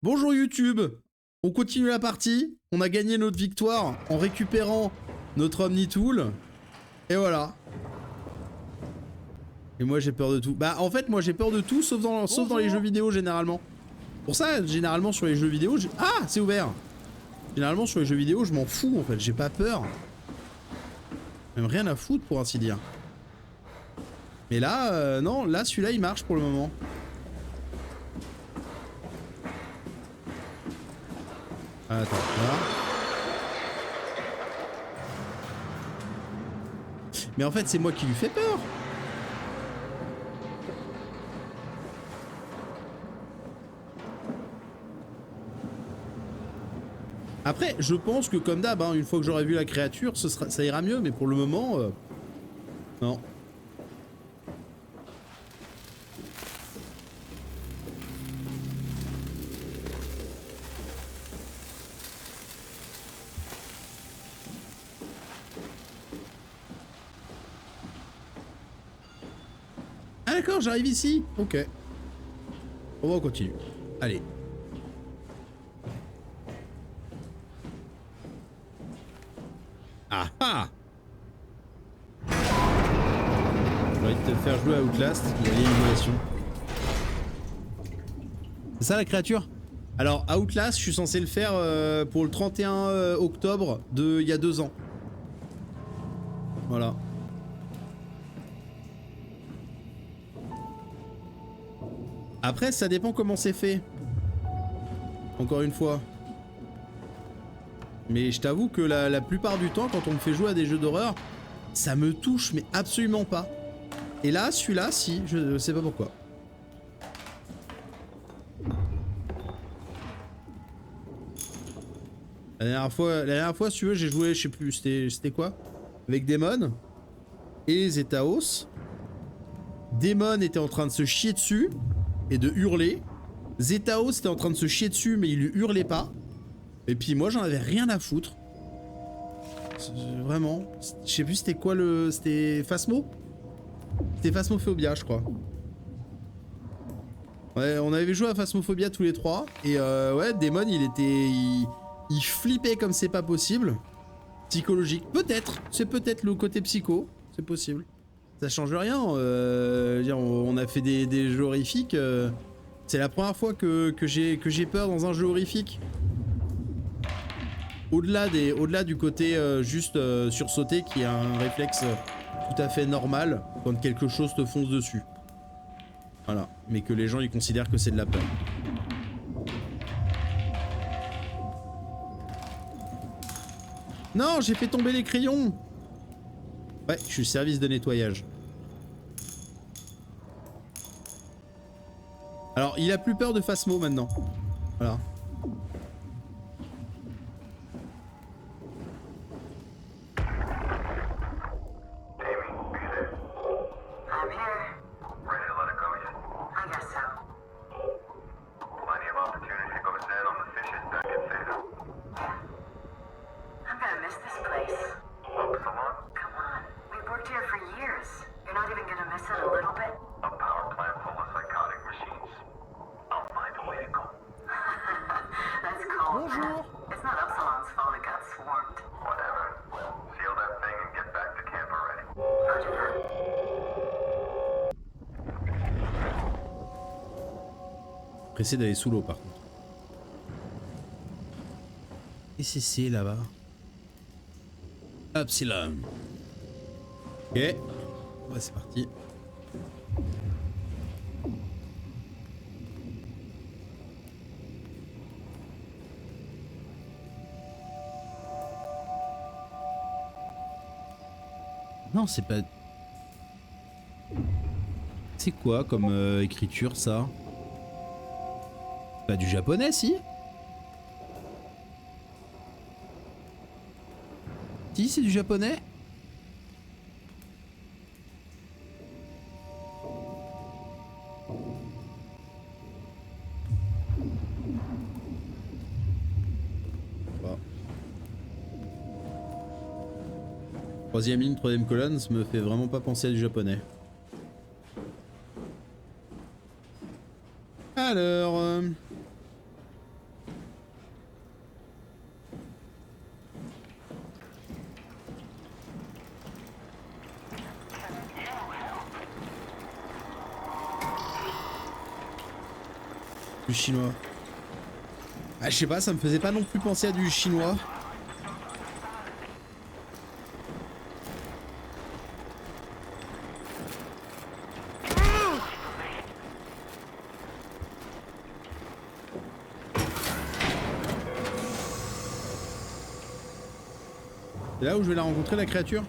Bonjour YouTube, on continue la partie, on a gagné notre victoire en récupérant notre Omnitool, et voilà. Et moi j'ai peur de tout. Bah en fait moi j'ai peur de tout sauf dans les jeux vidéo généralement. Pour ça généralement sur les jeux vidéo, ah c'est ouvert. Généralement sur les jeux vidéo je m'en fous en fait, j'ai pas peur. Même rien à foutre pour ainsi dire. Mais là, non, là celui-là il marche pour le moment. Attends, là. Mais en fait, c'est moi qui lui fais peur. Après, je pense que comme d'hab, hein, une fois que j'aurai vu la créature, ça ira mieux, mais pour le moment, non. Ah d'accord, j'arrive ici. Ok. On continue. Allez. Ah ah! J'ai envie de te faire jouer à Outlast, il y a l'élimination. C'est ça la créature? Alors, à Outlast, je suis censé le faire pour le 31 octobre de il y a 2 ans. Voilà. Après, ça dépend comment c'est fait. Encore une fois. Mais je t'avoue que la plupart du temps, quand on me fait jouer à des jeux d'horreur, ça me touche, mais absolument pas. Et là, celui-là, si, je sais pas pourquoi. La dernière fois, si tu veux, j'ai joué, je sais plus, c'était quoi? Avec Daemon et Zetaos. Daemon était en train de se chier dessus et de hurler. Zetaos était en train de se chier dessus, mais il lui hurlait pas. Et puis moi, j'en avais rien à foutre. Vraiment. Je sais plus c'était quoi le... C'était Phasmo? C'était Phasmophobia, je crois. Ouais, on avait joué à Phasmophobia tous les trois. Et ouais, Daemon, il flippait comme c'est pas possible. Psychologique. Peut-être. C'est peut-être le côté psycho. C'est possible. Ça change rien. On a fait des jeux horrifiques. C'est la première fois que j'ai peur dans un jeu horrifique. Au-delà du côté juste sursauter qui est un réflexe tout à fait normal quand quelque chose te fonce dessus. Voilà. Mais que les gens ils considèrent que c'est de la peur. Non, j'ai fait tomber les crayons. Ouais, je suis service de nettoyage. Alors, il a plus peur de Phasmo maintenant. Voilà. Bonjour. Pressé d'aller sous l'eau par contre. Et c'est là-bas. Epsilon. Ok. Ouais, c'est parti. Non, c'est pas... C'est quoi comme écriture ça? Pas du japonais si? Si, c'est du japonais? Troisième ligne, troisième colonne, ça me fait vraiment pas penser à du japonais. Alors... Du chinois. Ah, je sais pas, ça me faisait pas non plus penser à du chinois. C'est là où je vais la rencontrer, la créature?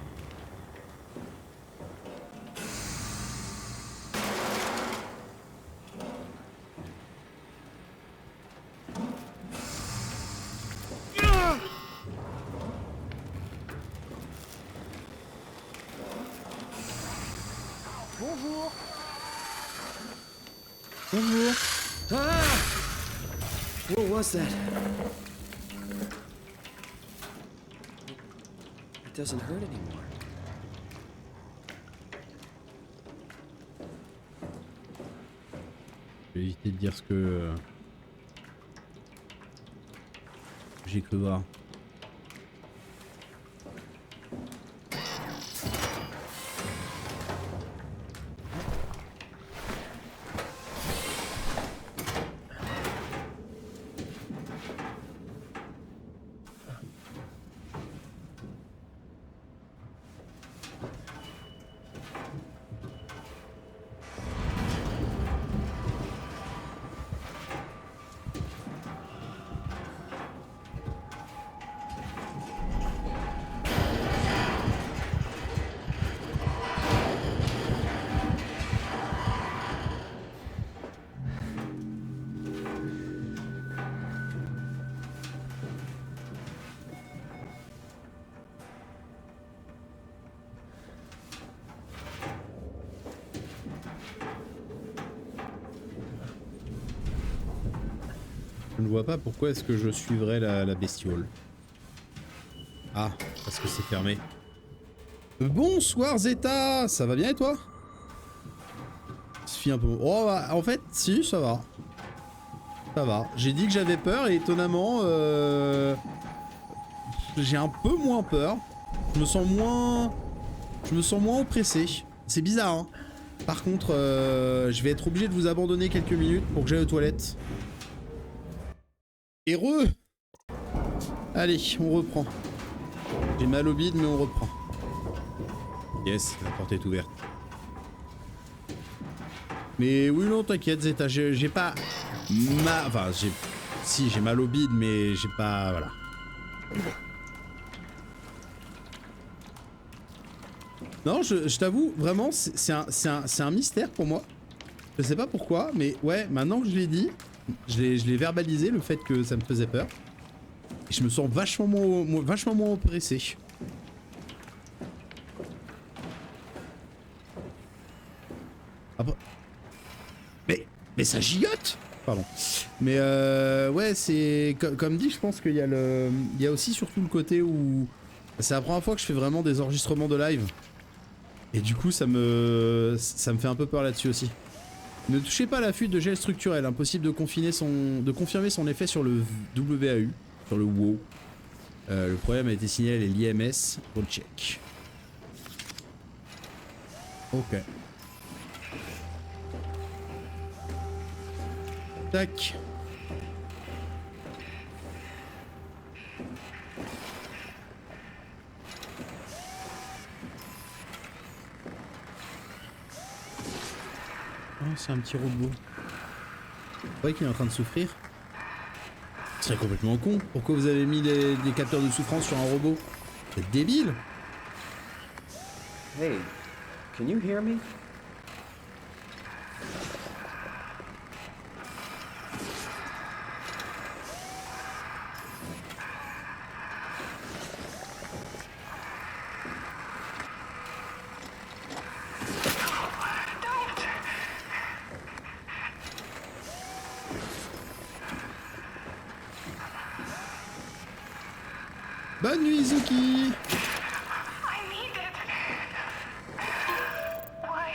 Bonjour. Bonjour. Ah! What was that? It doesn't hurt anymore. Je vais éviter de dire ce que j'ai cru voir. Je ne vois pas pourquoi est-ce que je suivrais la bestiole. Ah, parce que c'est fermé. Bonsoir Zeta, ça va bien et toi? Suffit un peu. Oh bah, en fait, si, ça va. Ça va. J'ai dit que j'avais peur et étonnamment, j'ai un peu moins peur. Je me sens moins oppressé. C'est bizarre, hein. Par contre, je vais être obligé de vous abandonner quelques minutes pour que j'aille aux toilettes. Heureux. Allez, on reprend. J'ai mal au bide, mais on reprend. Yes, la porte est ouverte. Mais oui, non, t'inquiète, Zeta, j'ai pas mal... Enfin, si, j'ai mal au bide, mais j'ai pas... Voilà. Non, je t'avoue, vraiment, c'est un mystère pour moi. Je sais pas pourquoi, mais ouais, maintenant que je l'ai dit, je l'ai verbalisé, le fait que ça me faisait peur. Et je me sens vachement moins oppressé. Ah bah... Mais ça gigote! Pardon. Mais ouais, c'est... Comme dit, je pense qu'il y a le... Il y a aussi surtout le côté où... C'est la première fois que je fais vraiment des enregistrements de live. Et du coup, ça me fait un peu peur là-dessus aussi. Ne touchez pas à la fuite de gel structurel. Impossible de confirmer son effet sur le WAU, sur le WoW. Le problème a été signalé à l'IMS pour le check. Ok. Tac. Oh, c'est un petit robot. Vous voyez qu'il est en train de souffrir? C'est complètement con. Pourquoi vous avez mis des capteurs de souffrance sur un robot? C'est débile. Hey, can you hear me? Bonne nuit, Zuki. I need it. Why?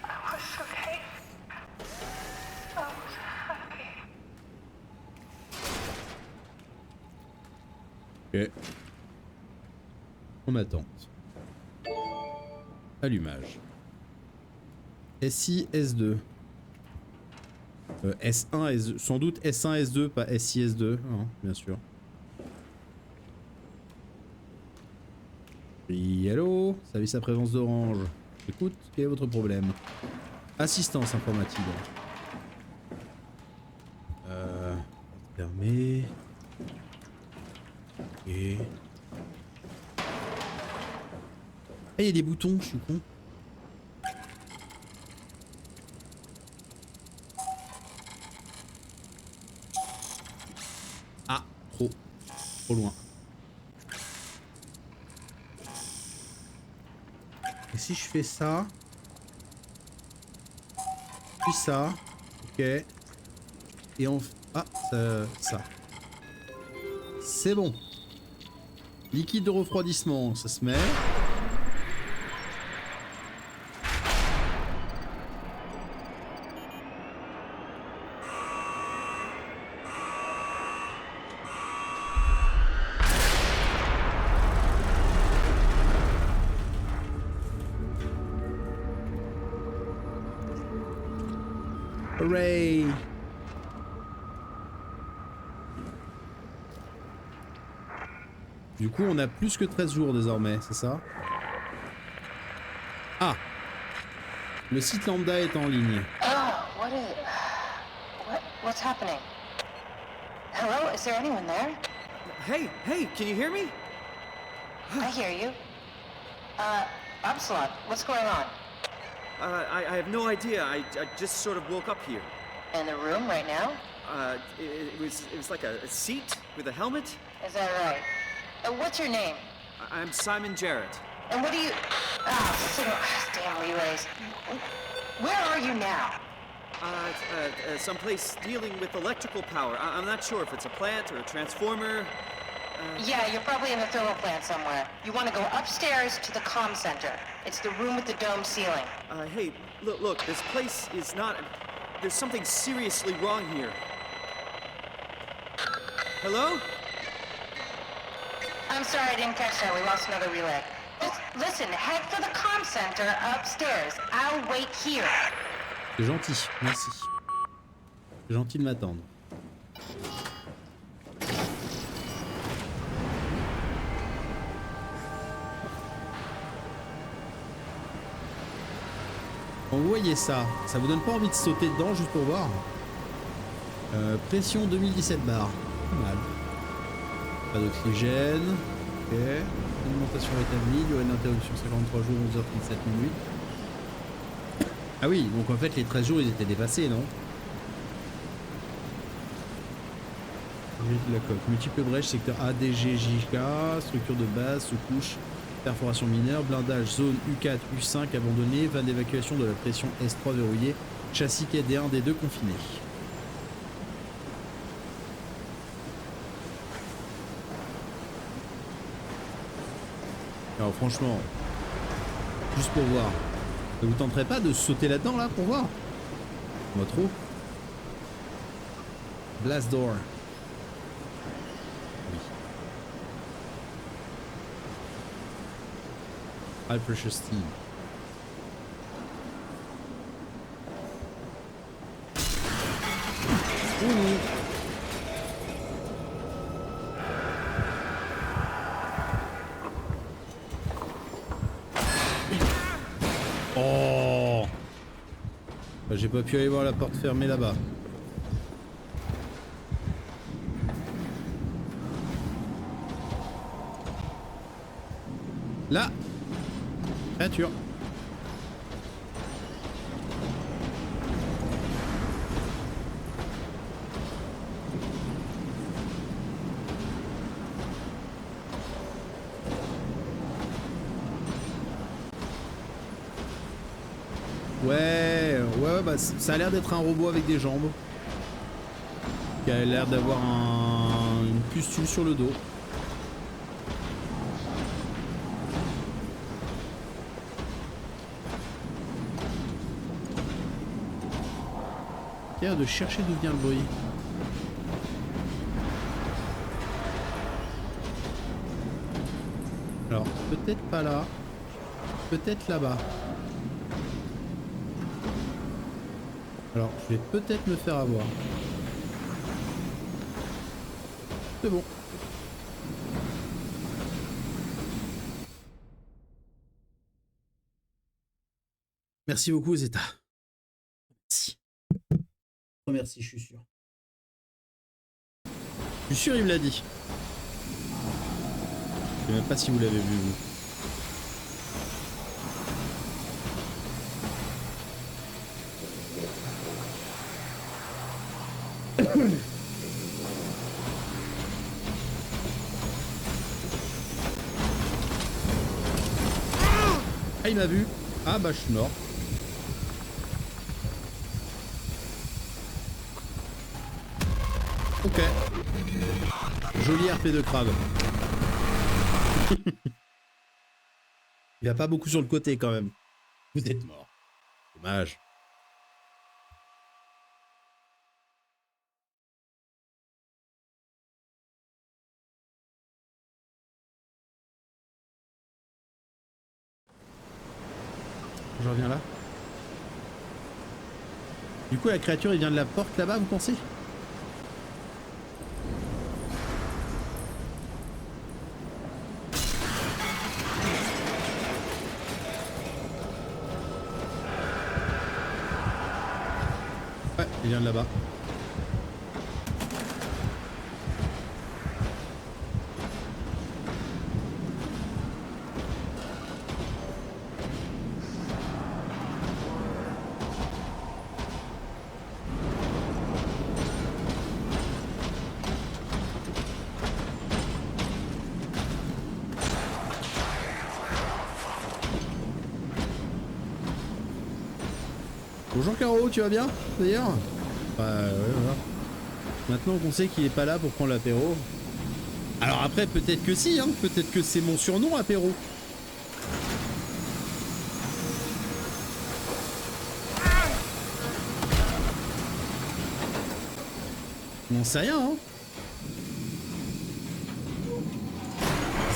I was okay. I was happy. Ok. En attente. Allumage. SI S2. S1, S2, sans doute S1, S2, pas SI, S2, hein, bien sûr. Oui, allô, service à présence d'Orange. Écoute, quel est votre problème? Assistance informatique. Fermé. Ok. Ah, il y a des boutons, je suis con. Ah, trop loin. Et si je fais ça, puis ça, ok, et on, ah, ça, c'est bon. Liquide de refroidissement, ça se met. Hooray! Du coup, on a plus que 13 jours désormais, c'est ça? Ah! Le site lambda est en ligne. Oh, what's happening? Hello, is there anyone there? Hey, can you hear me? I hear you. Absalom, what's going on? I have no idea. I just sort of woke up here. In the room right now? It was like a seat with a helmet. Is that right? What's your name? I'm Simon Jarrett. And what do you... damn relays. Where are you now? Someplace dealing with electrical power. I'm not sure if it's a plant or a transformer. Yeah, you're probably in the thermal plant somewhere. You want to go upstairs to the comm center. It's the room with the dome ceiling. Hey, look, this place is not... There's something seriously wrong here. Hello? I'm sorry, I didn't catch that. We lost another relay. Just listen, head for the comm center upstairs. I'll wait here. C'est gentil, merci. C'est gentil de m'attendre. Quand vous voyez ça, ça vous donne pas envie de sauter dedans juste pour voir? Pression 2017 bar. Pas mal. Pas d'oxygène. Ok. Alimentation rétablie. Durée d'interruption 53 jours, 11h37 minutes. Ah oui, donc en fait les 13 jours ils étaient dépassés, non? De la coque. Multiples brèches, secteur A, D, G, J, K. Structure de base, sous-couche. Perforation mineure, blindage zone U4, U5 abandonné, vanne d'évacuation de la pression S3 verrouillée, châssis quai D1, D2 confiné. Alors franchement, juste pour voir, ça vous tenterait pas de sauter là-dedans là pour voir? Moi trop. Blast door. High pressure steam. Ouh. Oh, bah, j'ai pas pu aller voir la porte fermée là-bas. Là. Créature. Ouais, bah ça a l'air d'être un robot avec des jambes. Qui a l'air d'avoir une pustule sur le dos. De chercher d'où vient le bruit. Alors, peut-être pas là. Peut-être là-bas. Alors, je vais peut-être me faire avoir. C'est bon. Merci beaucoup, Zeta. Merci. Oh, merci, je suis sûr. Je suis sûr, il me l'a dit. Je sais même pas si vous l'avez vu, vous. Ah, il m'a vu. Ah, bah, je suis mort. Ok. Joli RP de crabe. Il a pas beaucoup sur le côté quand même. Vous êtes mort. Dommage. Je reviens là. Du coup, la créature, il vient de la porte là-bas, vous pensez? Ouais, il vient de là-bas. Bonjour Caro, tu vas bien d'ailleurs? Bah ouais, voilà. Maintenant qu'on sait qu'il est pas là pour prendre l'apéro. Alors après, peut-être que si, hein. Peut-être que c'est mon surnom, apéro. On n'en sait rien, hein.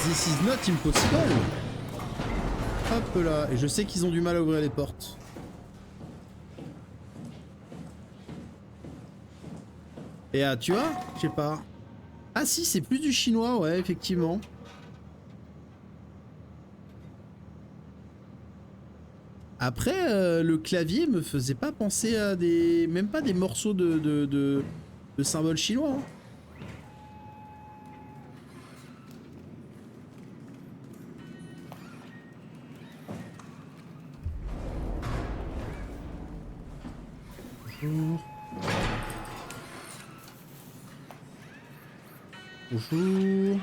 This is not impossible. Hop là. Et je sais qu'ils ont du mal à ouvrir les portes. Et ah, tu vois? Je sais pas. Ah si, c'est plus du chinois, ouais, effectivement. Après, le clavier me faisait pas penser à des... Même pas des morceaux de symboles chinois. Hein. Bonjour. Bonjour.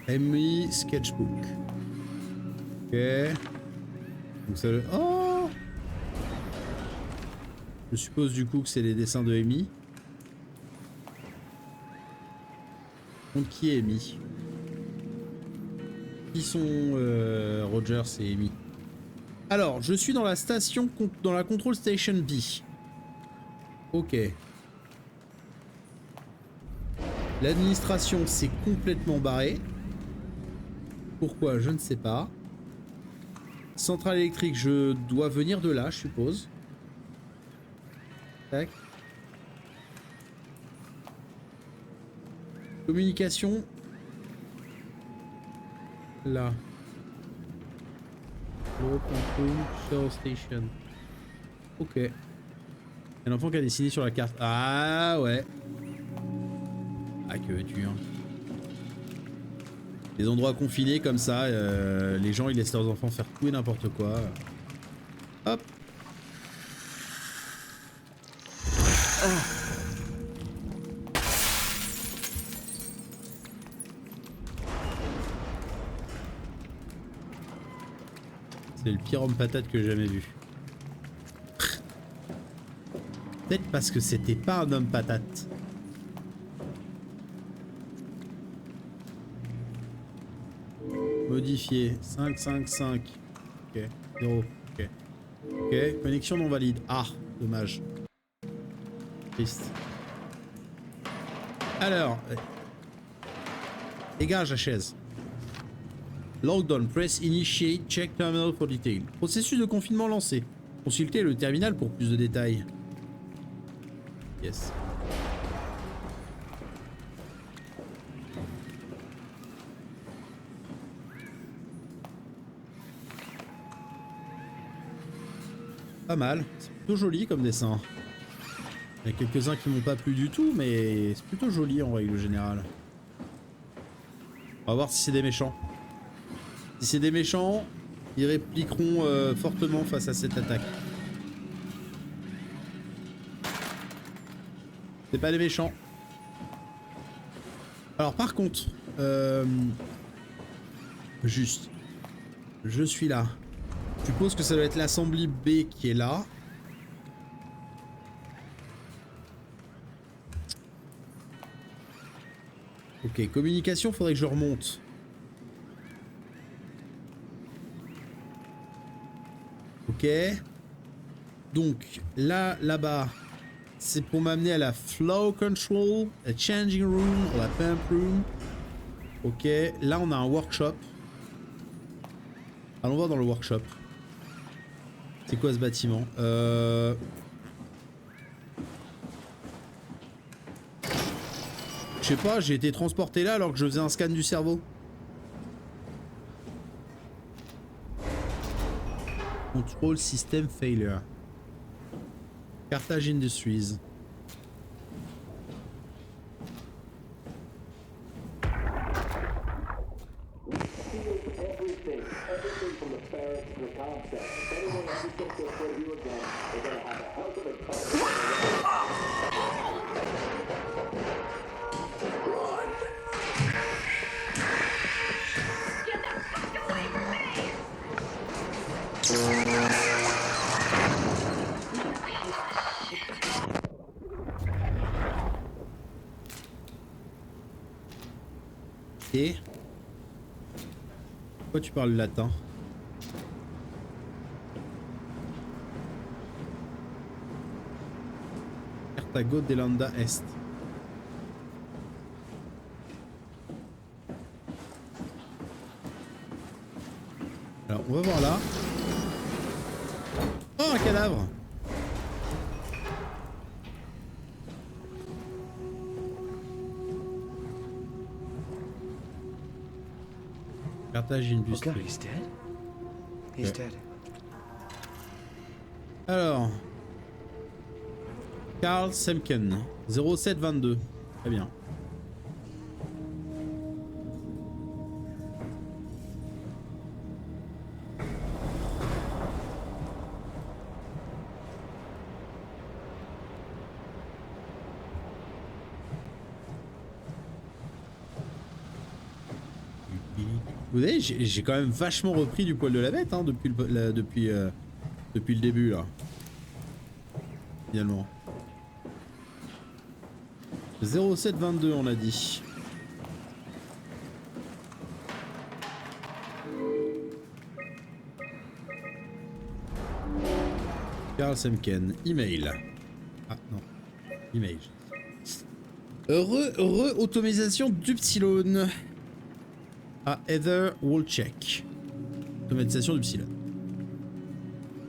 Emily Sketchbook. Ok. Donc ça le... Oh! Je suppose du coup que c'est les dessins de Amy. Donc qui est Amy? Qui sont Rogers et Amy? Alors, je suis dans la station, dans la Control Station B. Ok. L'administration s'est complètement barrée. Pourquoi? Je ne sais pas. Centrale électrique, je dois venir de là, je suppose. Tac. Communication. Là. Low control show station. Ok. Il y a un enfant qui a dessiné sur la carte. Ah ouais. Ah que veux-tu hein. Les endroits confinés comme ça, les gens ils laissent leurs enfants faire tout et n'importe quoi. Hop. C'est le pire homme patate que j'ai jamais vu. Peut-être parce que c'était pas un homme patate. Modifié. 5, 5, 5. Ok. 0. Ok. Ok. Connexion non valide. Ah. Dommage. Triste. Alors... Dégage la chaise. Lockdown, press initiate, check terminal for detail. Processus de confinement lancé. Consultez le terminal pour plus de détails. Yes. Pas mal. C'est plutôt joli comme dessin. Il y a quelques-uns qui m'ont pas plu du tout, mais c'est plutôt joli en règle générale. On va voir si c'est des méchants. Si c'est des méchants, ils répliqueront fortement face à cette attaque. C'est pas des méchants. Alors par contre, juste, je suis là. Je suppose que ça doit être l'assembly B qui est là. Ok, communication, faudrait que je remonte. Ok. Donc, là-bas, c'est pour m'amener à la flow control, la changing room, la pump room. Ok, là on a un workshop. Allons voir dans le workshop. C'est quoi ce bâtiment? Je sais pas, j'ai été transporté là alors que je faisais un scan du cerveau. Control system failure. Carthage Industries. Et pourquoi tu parles latin? Carthago Delanda Est. Alors on va voir là. Oh, un cadavre! Carthage Industries. Okay, he's dead. He's dead. Alors, Carl Semken, 0722. Très bien. Vous voyez, j'ai quand même vachement repris du poil de la bête hein, depuis le début là. Finalement. 0722 on a dit. Carl Semken, email. Ah non, email. Automatisation d'Upsilon. À Heather Wolchek. Automatisation d'Upsilon.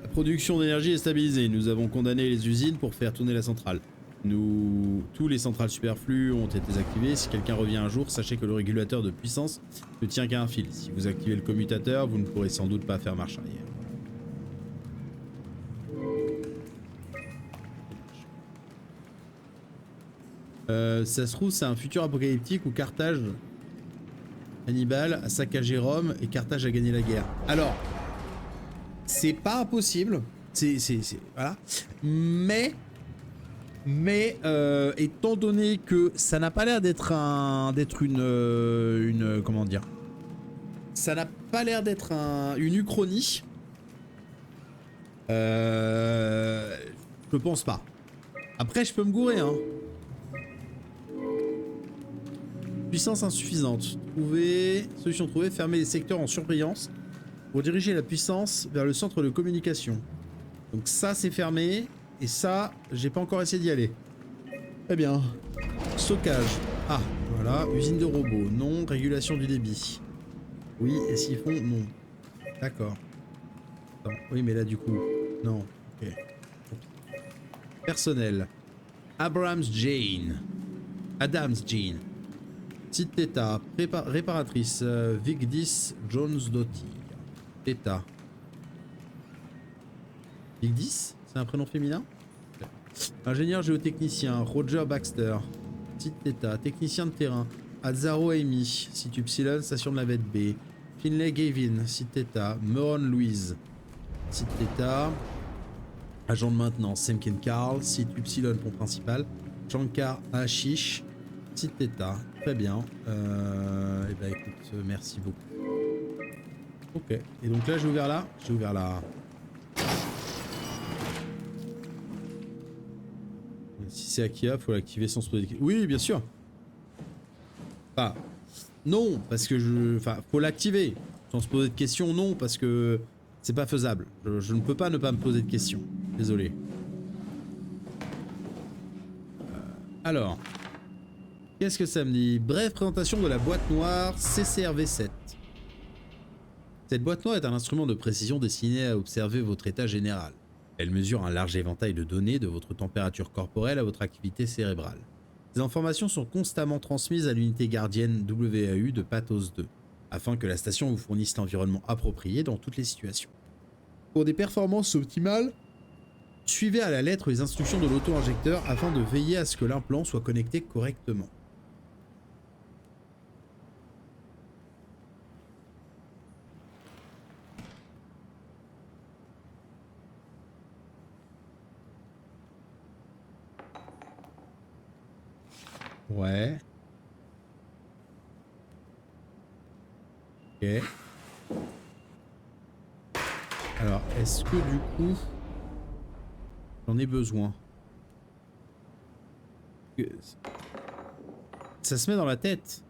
La production d'énergie est stabilisée. Nous avons condamné les usines pour faire tourner la centrale. Tous les centrales superflues ont été désactivées. Si quelqu'un revient un jour, sachez que le régulateur de puissance ne tient qu'à un fil. Si vous activez le commutateur, vous ne pourrez sans doute pas faire marche arrière. Ça se trouve, c'est un futur apocalyptique où Carthage, Hannibal a saccagé Rome et Carthage a gagné la guerre. Alors, c'est pas impossible. Voilà. Mais étant donné que ça n'a pas l'air d'être une comment dire, ça n'a pas l'air d'être une uchronie. Je pense pas. Après, je peux me gourer, hein. Puissance insuffisante. Solution trouvée, fermer les secteurs en surbrillance pour diriger la puissance vers le centre de communication. Donc ça c'est fermé. Et ça, j'ai pas encore essayé d'y aller. Très bien. Stockage. Ah, voilà. Usine de robots. Non. Régulation du débit. Oui. Et siphon. Non. D'accord. Attends. Oui, mais là, du coup... Non. Ok. Personnel. Abrams Jane. Adams Jean. Site Theta. Réparatrice. Vigdis Jones Dottir. Theta. Vigdis? C'est un prénom féminin? Ingénieur géotechnicien. Roger Baxter. Site Theta. Technicien de terrain. Azzaro Amy. Site Upsilon. Station de la Vette B. Finlay Gavin. Site Theta. Meron Louise. Site Theta. Agent de maintenance. Semken Carl. Site Upsilon. Pont principal. Shankar Ashish. Site Theta. Très bien. Et bah écoute, merci beaucoup. Ok. Et donc là, j'ai ouvert là. J'ai ouvert là. Si c'est Akia, faut l'activer sans se poser de questions. Oui, bien sûr. Enfin, non, parce que je... Enfin, faut l'activer sans se poser de questions. Non, parce que c'est pas faisable. Je ne peux pas ne pas me poser de questions. Désolé. Alors... Qu'est-ce que ça me dit? Brève présentation de la boîte noire CCRV7. Cette boîte noire est un instrument de précision destiné à observer votre état général. Elle mesure un large éventail de données de votre température corporelle à votre activité cérébrale. Ces informations sont constamment transmises à l'unité gardienne WAU de Pathos 2, afin que la station vous fournisse l'environnement approprié dans toutes les situations. Pour des performances optimales, suivez à la lettre les instructions de l'auto-injecteur afin de veiller à ce que l'implant soit connecté correctement. Ouais. Ok. Alors, est-ce que du coup, j'en ai besoin? Ça se met dans la tête.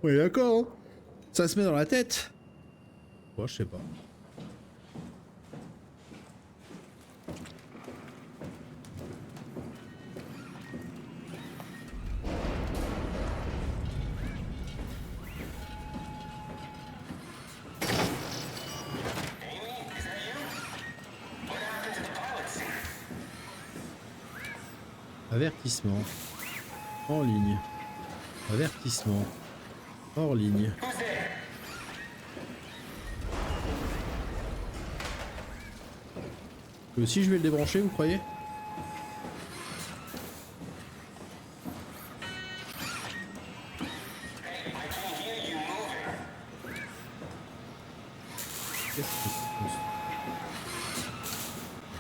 Oui, d'accord. Hein. Ça se met dans la tête. Moi, je sais pas. Avertissement. En ligne. Avertissement. Hors ligne. Si je vais le débrancher, vous croyez?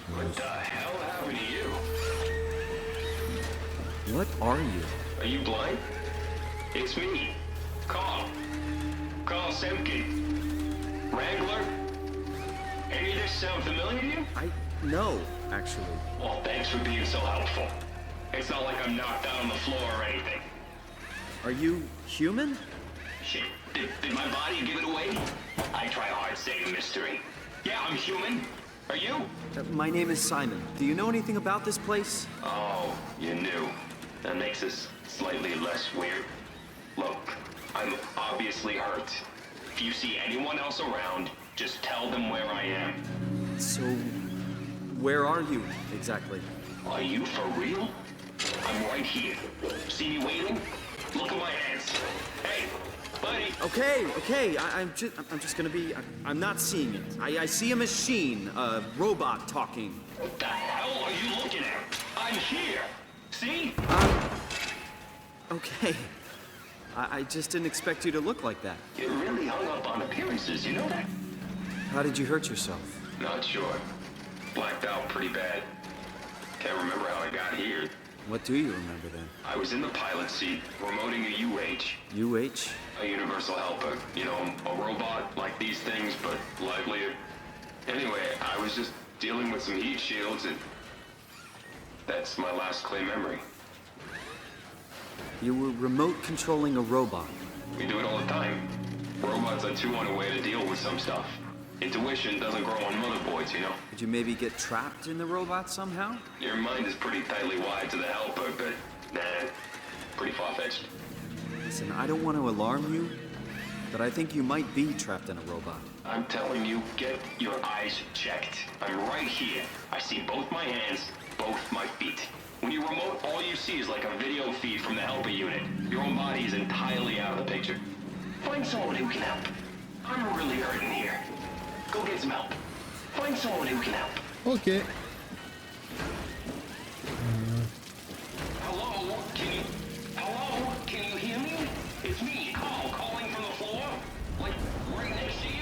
What the hell happened to you? What are you? Are you blind? It's me. Carl. Carl Semke. Wrangler? Any of this sound familiar to you? No, actually. Well, thanks for being so helpful. It's not like I'm knocked out on the floor or anything. Are you human? Shit, did my body give it away? I try hard saying mystery. Yeah, I'm human. Are you? My name is Simon. Do you know anything about this place? Oh, you knew. That makes this slightly less weird. Look, I'm obviously hurt. If you see anyone else around, just tell them where I am. So, where are you exactly? Are you for real? I'm right here. See me waiting? Look at my hands. Hey, buddy. Okay. I'm just gonna be. I'm not seeing it. I see a machine, a robot talking. What the hell are you looking at? I'm here. See? Okay. I just didn't expect you to look like that. You're really hung up on appearances, you know that? How did you hurt yourself? Not sure. Blacked out pretty bad. Can't remember how I got here. What do you remember then? I was in the pilot seat, remoting a UH. UH? A universal helper. You know, a robot like these things, but livelier. Anyway, I was just dealing with some heat shields and... That's my last clear memory. You were remote controlling a robot. We do it all the time. Robots are too on a way to deal with some stuff. Intuition doesn't grow on motherboards, you know? Did you maybe get trapped in the robot somehow? Your mind is pretty tightly wired to the helper, but nah, pretty far-fetched. Listen, I don't want to alarm you, but I think you might be trapped in a robot. I'm telling you, get your eyes checked. I'm right here. I see both my hands, both my feet. When you remote, all you see is like a video feed from the helper unit. Your own body is entirely out of the picture. Find someone who can help. I'm really hurting here. Go get some help. Find someone who can help. Ok. Hello? Hello? Can you hear me? It's me, Carl, calling from the floor. Like, right next to you.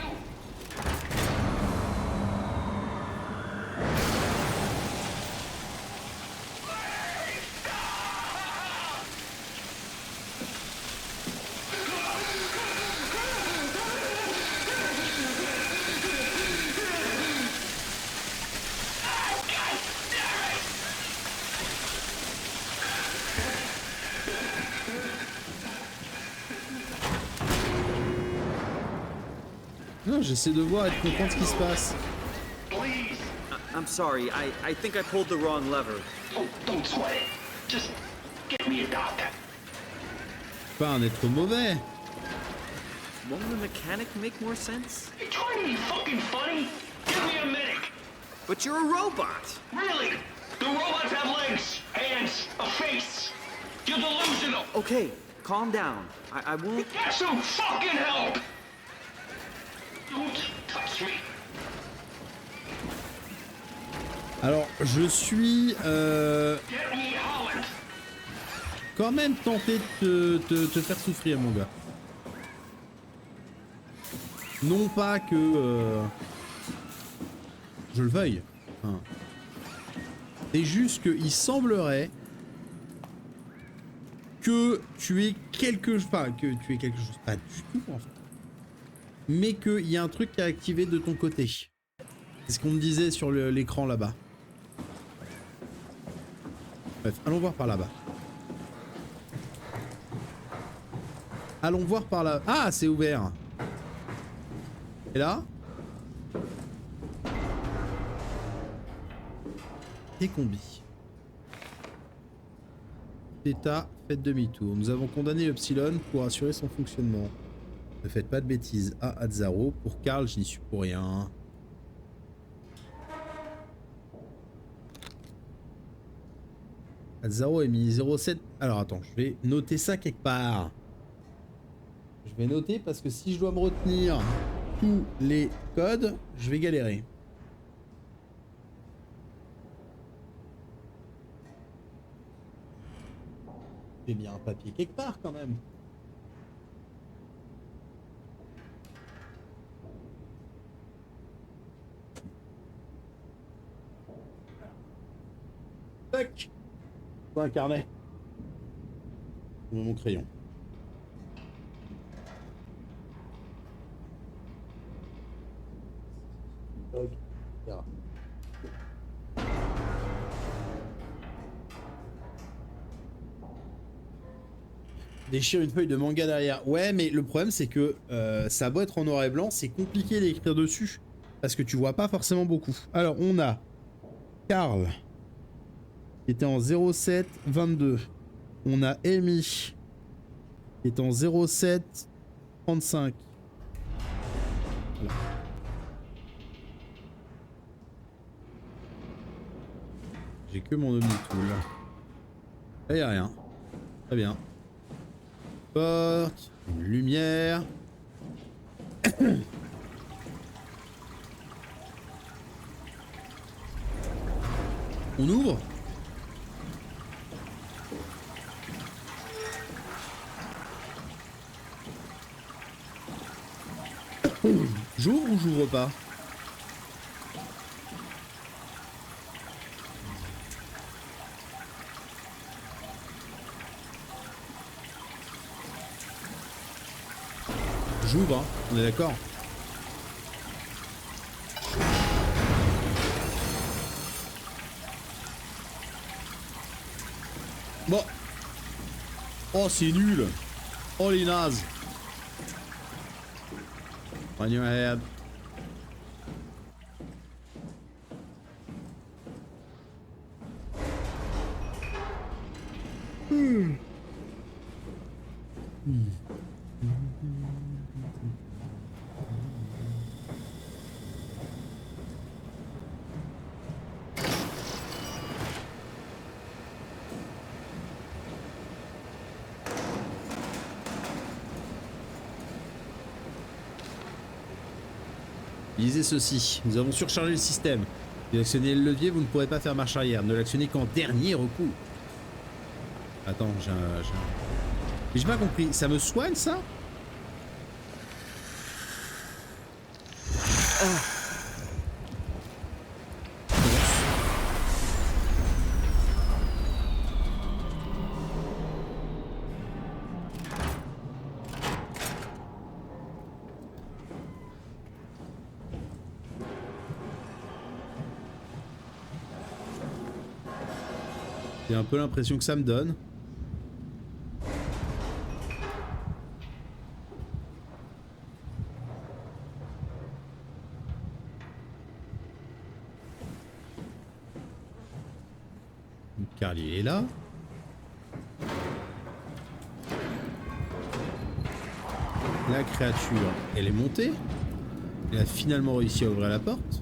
Non, j'essaie de voir et de comprendre ce qui se passe. Please. I'm sorry, I think I pulled the wrong lever. Oh, don't sweat it. Just get me a doctor. Pas un être mauvais. Won't the mechanic make more sense? You trying to be fucking funny? Give me a medic. But you're a robot! Really? The robots have legs, hands, a face. You're delusional. Okay, calm down. I won't... Get some fucking help. Don't touch me. Alors, je suis Get me Holland. quand même tenté de te faire souffrir, mon gars. Non pas que je le veuille. Enfin, c'est juste qu'il semblerait que tu aies quelque chose, pas que tu aies quelque chose, pas du tout en fait, mais qu'il y a un truc qui a activé de ton côté. C'est ce qu'on me disait sur l'écran là-bas. Bref, allons voir par là-bas. Allons voir par là. Ah, c'est ouvert. Et là? Et combi. Theta, faites demi-tour. Nous avons condamné Epsilon pour assurer son fonctionnement. Ne faites pas de bêtises. Ah, Azzaro. Pour Karl, je n'y suis pour rien. Azzaro est mis 07. Alors attends, je vais noter ça quelque part. Je vais noter parce que si je dois me retenir tous les codes, je vais galérer. J'ai bien un papier quelque part quand même. Tac. Un carnet. Mon crayon. Déchire une feuille de manga derrière. Ouais, mais le problème c'est que ça a beau être en noir et blanc, c'est compliqué d'écrire dessus parce que tu vois pas forcément beaucoup. Alors on a Karl qui était en 07 22. On a Amy qui est en 07 35. Voilà. J'ai que mon omni-tool. Là, y a rien. Très bien. Porte, une lumière. On ouvre. J'ouvre ou j'ouvre pas? J'ouvre, hein, on est d'accord. Bon. Oh, c'est nul. Oh, les nazes. On your head. Lisez ceci. Nous avons surchargé le système. Si vous actionnez le levier, vous ne pourrez pas faire marche arrière. Ne l'actionnez qu'en dernier recours. Attends, j'ai un... Mais j'ai pas compris. Ça me soigne, ça? Oh. C'est un peu l'impression que ça me donne. Carly est là. La créature, elle est montée. Elle a finalement réussi à ouvrir la porte.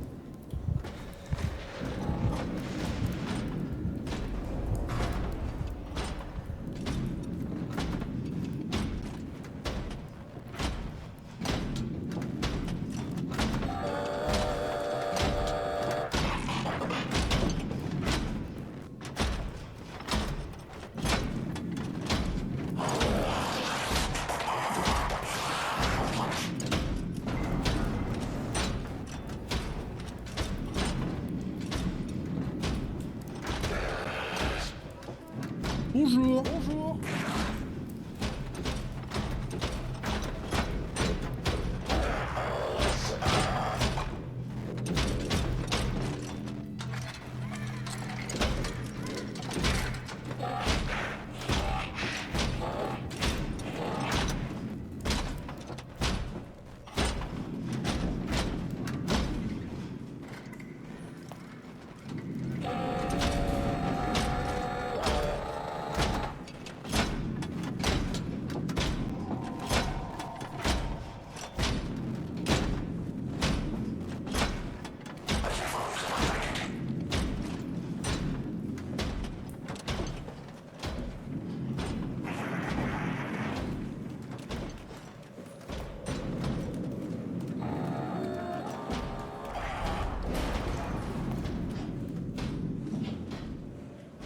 Bonjour. Bonjour.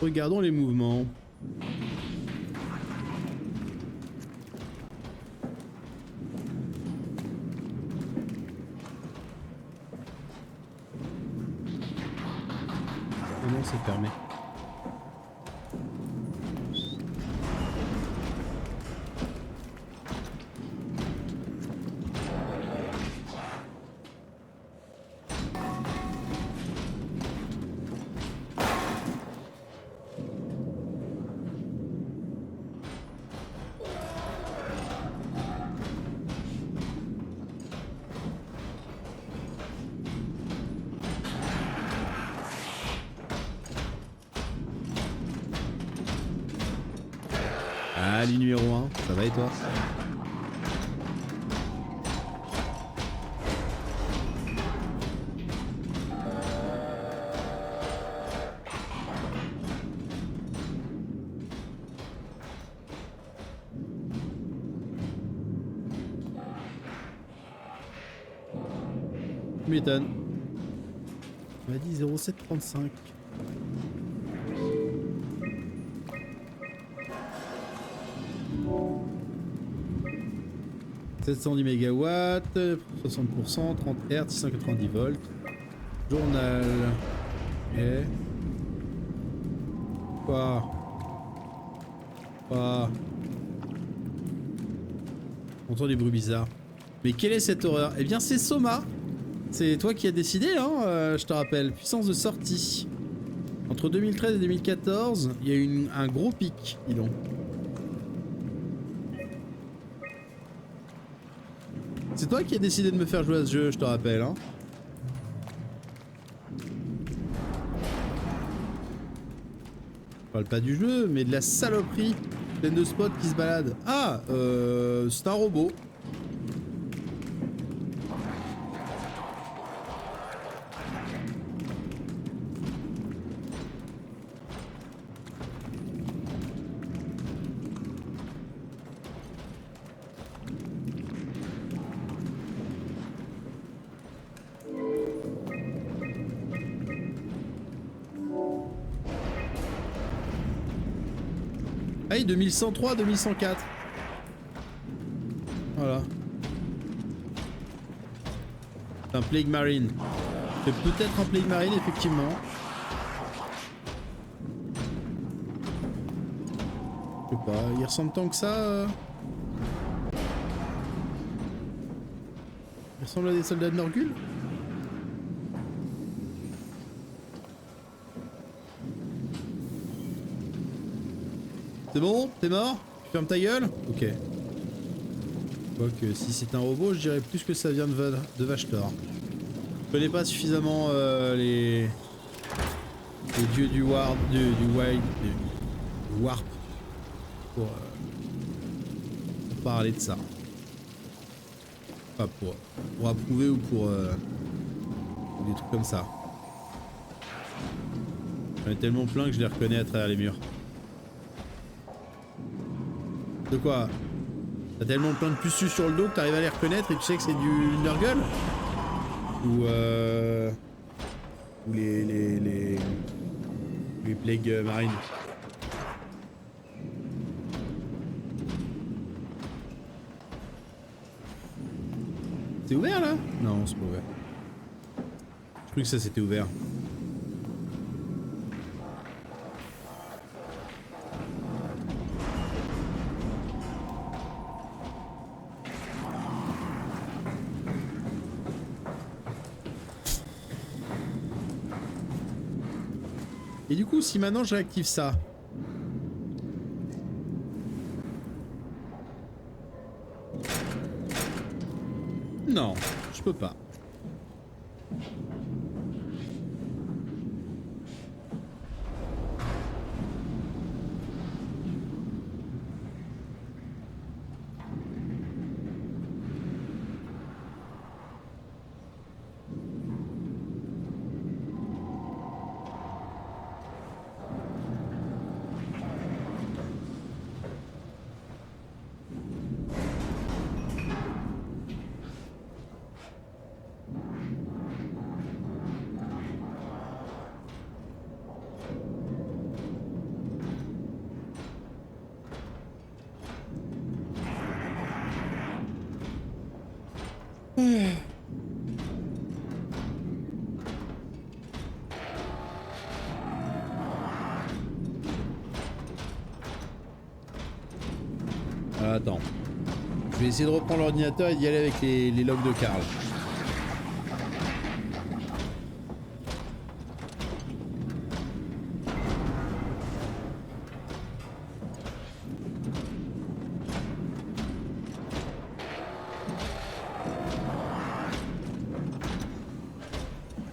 Regardons les mouvements. Oh non, c'est fermé. Ali numéro 1, ça va et toi? Tu m'étonnes. On m'a dit 0735. 710 mégawatts, 60%, 30 Hz, 690 volts. Journal. Et... Quoi? On entend des bruits bizarres. Mais quelle est cette horreur? Eh bien c'est Soma. C'est toi qui as décidé, hein, je te rappelle. Puissance de sortie. Entre 2013 et 2014, il y a eu un gros pic, dis donc. C'est toi qui as décidé de me faire jouer à ce jeu, je te rappelle, hein. Je parle pas du jeu, mais de la saloperie pleine de spots qui se baladent. Ah, c'est un robot. Ah oui, 2103, 2104. Voilà. C'est un Plague Marine. C'est peut-être un Plague Marine, effectivement. Je sais pas, il ressemble tant que ça. Il ressemble à des soldats de Norgul. C'est bon? T'es mort? Tu fermes ta gueule? Ok. Quoique, si c'est un robot, je dirais plus que ça vient de Vashtor. Je connais pas suffisamment les dieux du Warp, du Wild, du Warp pour parler de ça. Pas pour approuver ou pour des trucs comme ça. J'en ai tellement plein que je les reconnais à travers les murs. De quoi? T'as tellement plein de puces sur le dos que t'arrives à les reconnaître et tu sais que c'est du Nurgle? Ou les Plague Marines. C'est ouvert là? Non, c'est pas ouvert. Je croyais que ça c'était ouvert. Et du coup, si maintenant je réactive ça... Non, je peux pas. Attends. Je vais essayer de reprendre l'ordinateur et d'y aller avec les logs de Karl.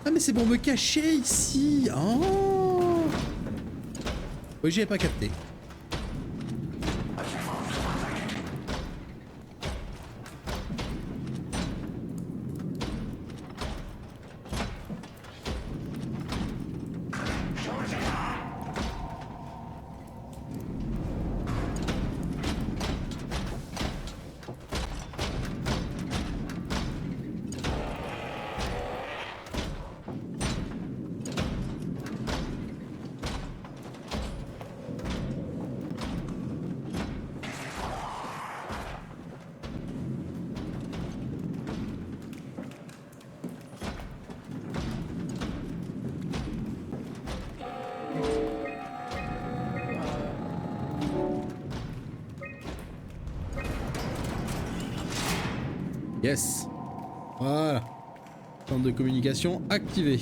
Ah mais c'est pour me cacher ici. Oh. Oui, j'y ai pas capté. Yes. Voilà. Centre de communication activé.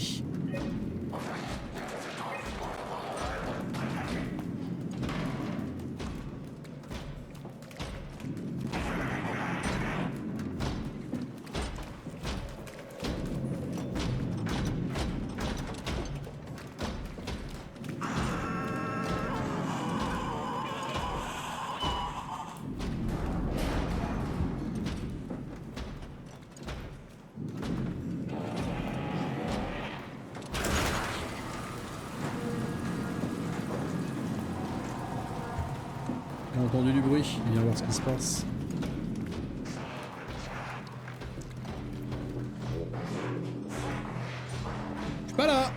entendu du bruit. Viens voir ce qui se passe. Je suis pas là.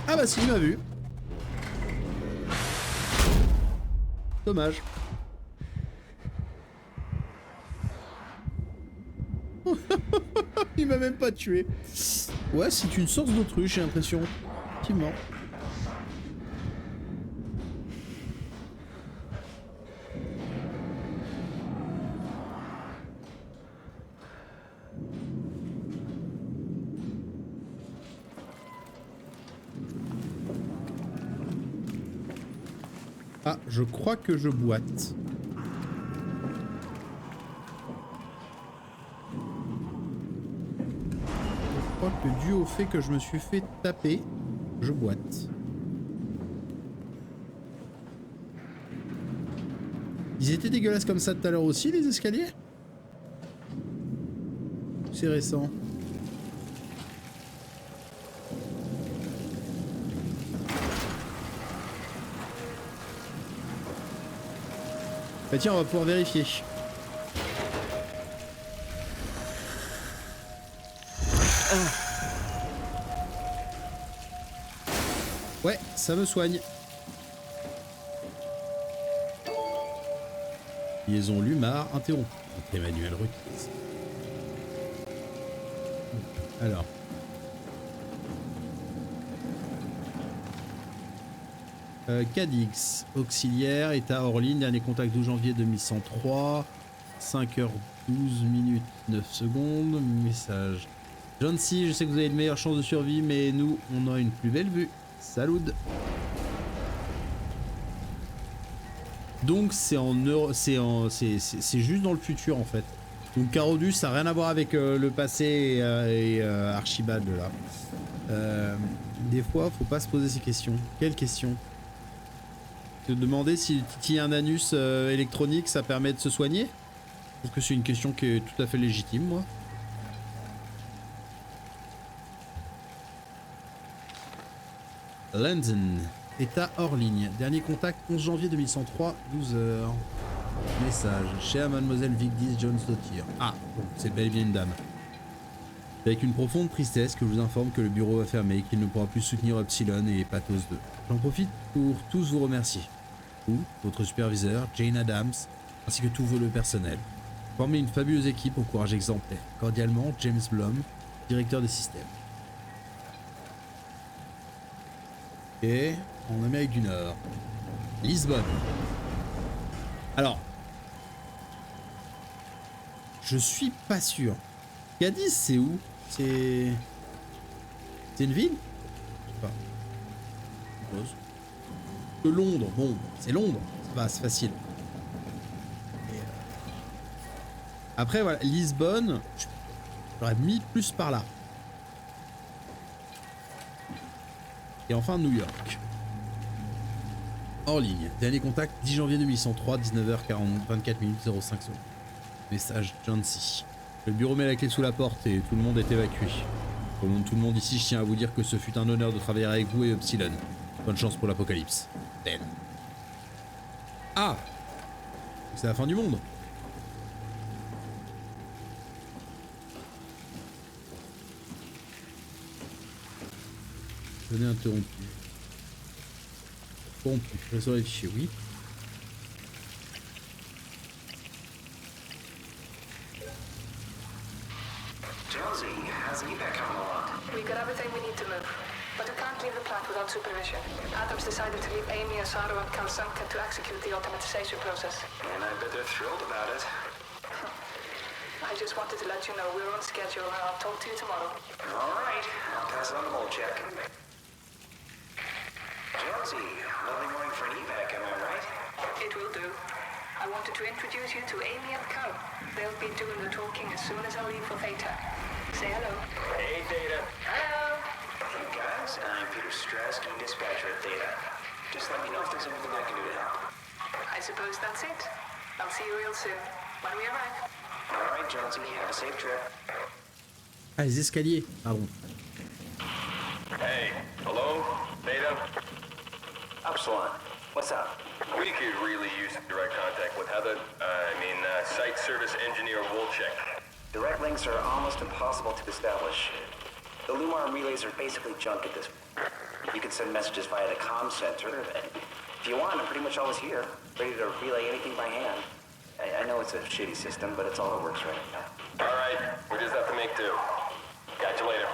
Ah bah si, il m'a vu. Dommage. Il m'a même pas tué. Ouais, c'est une source d'autruche, j'ai l'impression. Effectivement. Ah, je crois que je boite. Je crois que dû au fait que je me suis fait taper, je boite. Ils étaient dégueulasses comme ça tout à l'heure aussi, les escaliers? C'est récent. Bah tiens, on va pouvoir vérifier. Ouais, ça me soigne. Liaison Lumar interrompue. Emmanuel Ruiz. Alors. Cadix, auxiliaire, état hors ligne, dernier contact 12 janvier 2103, 5h12 minutes 9 secondes, message. John C, je sais que vous avez de meilleures chances de survie, mais nous, on a une plus belle vue. Salut. Donc c'est en Euro, c'est juste dans le futur en fait. Donc Carodus, ça n'a rien à voir avec le passé et Archibald là. Des fois, faut pas se poser ces questions. Quelle question? Te demander si titiller un anus électronique, ça permet de se soigner? Je trouve que c'est une question qui est tout à fait légitime, moi. London, état hors ligne. Dernier contact 11 janvier 2103, 12h. Message. Chère Mademoiselle Vigdis Jones-Dottir. Ah, bon, c'est bel et bien une dame. Avec une profonde tristesse que je vous informe que le bureau va fermer, qu'il ne pourra plus soutenir Epsilon et Pathos 2. J'en profite pour tous vous remercier. Vous, votre superviseur, Jane Adams, ainsi que tout le personnel. Formez une fabuleuse équipe au courage exemplaire. Cordialement, James Blum, directeur des systèmes. Ok, en Amérique du Nord. Lisbonne. Alors, je suis pas sûr. Cadiz, c'est où? C'est une ville? Je sais pas. Je suppose. Que Londres, bon, c'est Londres, ça va, c'est facile. Et après, voilà, Lisbonne, j'aurais mis plus par là. Et enfin, New York. Hors ligne. Dernier contact, 10 janvier 2103, 19h40, 24 minutes 05 secondes. Message John C. Le bureau met la clé sous la porte et tout le monde est évacué. Au nom de tout le monde ici, je tiens à vous dire que ce fut un honneur de travailler avec vous et Epsilon. Bonne chance pour l'apocalypse. Ben. Ah! C'est la fin du monde. Données interrompues. Corrompu. Résoudre les fichiers, oui. Jonesy, how's evac coming along? We got everything we need to move, but we can't leave the plant without supervision. Adams decided to leave Amy, Asaro, and Kalsanka to execute the automatization process. And I bet they're thrilled about it. I just wanted to let you know we're on schedule, and I'll talk to you tomorrow. All right, I'll pass on the whole check. Jonesy, lovely morning for an evac, am I right? It will do. I wanted to introduce you to Amy and Cal. They'll be doing the talking as soon as I leave for Theta. Say hello. Hey, Theta. Hello. Hey, guys, I'm Peter Strask, dispatcher at Theta. Just let me know if there's anything I can do to help. I suppose that's it. I'll see you real soon, when we arrive. All right, Jonesy, have a safe trip. Ah, les escaliers, pardon. Hey, hello? Theta? Upsilon, what's up? We could really use direct contact with Heather. Site service engineer Wolchek. Direct links are almost impossible to establish. The Lumar relays are basically junk at this point. You can send messages via the comm center, and if you want, I'm pretty much always here, ready to relay anything by hand. I know it's a shitty system, but it's all that works right now. Alright, we just have to make do. Catch you later.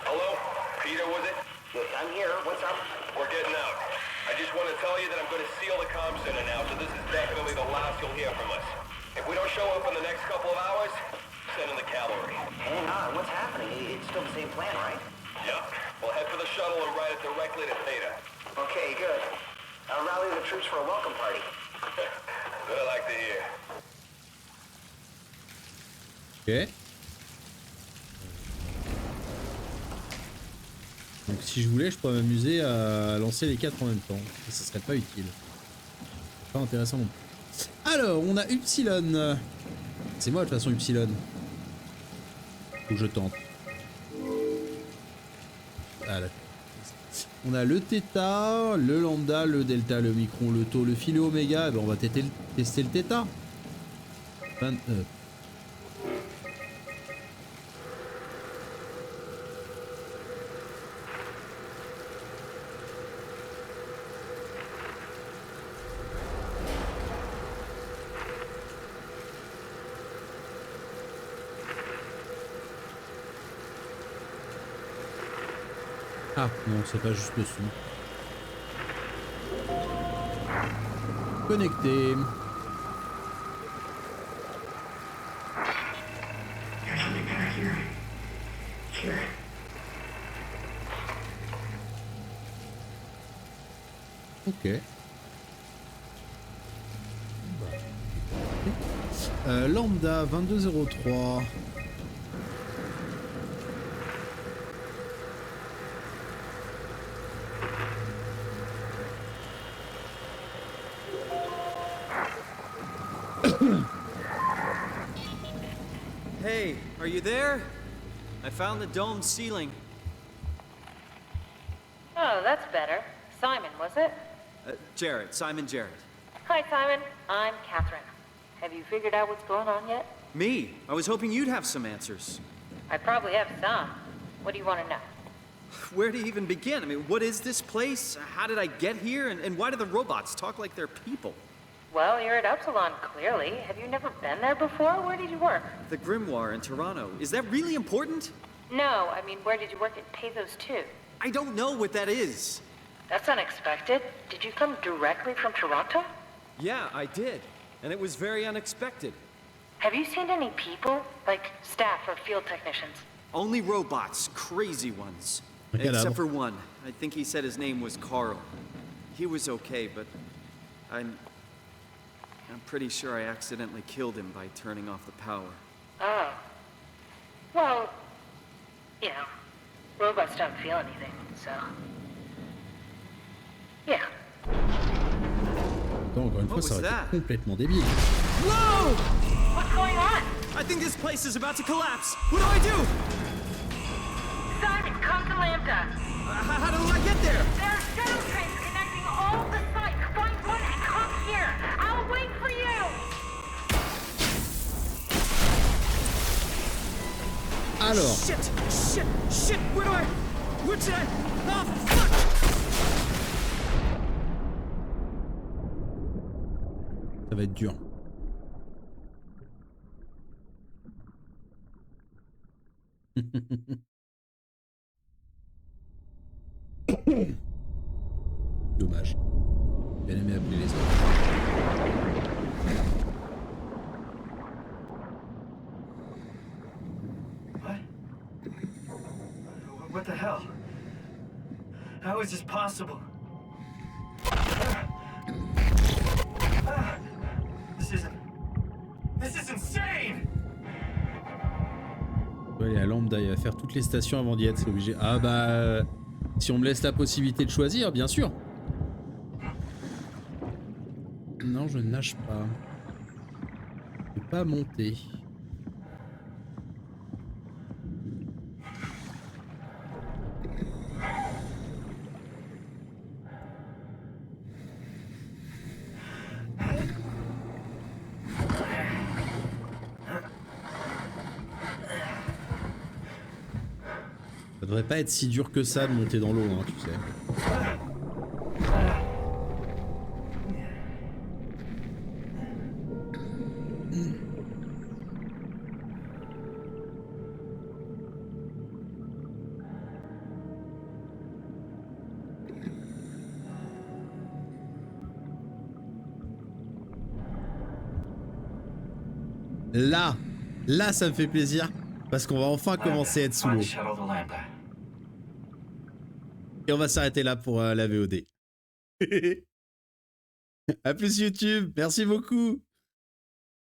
Hello? Peter, was it? Yeah, I'm here. What's up? We're getting out. I just want to tell you that I'm going to seal the comm center now, so this is definitely the last you'll hear from us. If we don't show up in the next couple of hours, send in the cavalry. Hang on, what's happening? It's still the same plan, right? Yep. We'll head for the shuttle and ride it directly to Theta. Okay, good. I'll rally the troops for a welcome party. Good, I like to hear. Ok. Donc si je voulais, je pourrais m'amuser à lancer les 4 en même temps. Et ça serait pas utile. Pas intéressant non plus. Alors, on a Upsilon. C'est moi de toute façon Upsilon. Faut que je tente. Ah là. On a le Theta, le Lambda, le Delta, le Micron, le Tau, le Phi, le Oméga. Et ben on va tester le Theta. 29. Ah non, c'est pas juste le son. Connecté. Ok. Lambda 2203. Hey, are you there? I found the dome ceiling. Oh, that's better. Simon, was it? Jarrett, Simon Jarrett. Hi, Simon. I'm Catherine. Have you figured out what's going on yet? Me? I was hoping you'd have some answers. I probably have some. What do you want to know? Where to even begin? I mean, what is this place? How did I get here? And why do the robots talk like they're people? Well, you're at Upsilon, clearly. Have you never been there before? Where did you work? The Grimoire in Toronto. Is that really important? No, I mean, where did you work at Pathos 2? I don't know what that is. That's unexpected. Did you come directly from Toronto? Yeah, I did. And it was very unexpected. Have you seen any people? Like staff or field technicians? Only robots, crazy ones. Yeah, Except for one. I think he said his name was Carl. He was okay, but I'm pretty sure I accidentally killed him by turning off the power. Oh. Well, you know, robots don't feel anything, so... Yeah. Attends, encore une fois, What ça was aurait été that? complètement débile. Whoa! What's going on? I think this place is about to collapse. What do I do? Simon, come to Lambda. How do I get there? There are shuttle trains connecting all the sites. Find one and come here. I'll wait for you. Alors, Shit! Where did I? Oh, fuck! ça va être dur. Dommage. Bien aimé appeler les autres. What the hell? How is this possible? This is insane! On va aller à Lambda, il va faire toutes les stations avant d'y être, c'est obligé. Ah bah... si on me laisse la possibilité de choisir, bien sûr. Non, je ne nage pas. Je ne peux pas monter. devrait pas être si dur que ça de monter dans l'eau, hein, tu sais. Là, ça me fait plaisir parce qu'on va enfin commencer à être sous l'eau. Et on va s'arrêter là pour la VOD. A plus YouTube, merci beaucoup.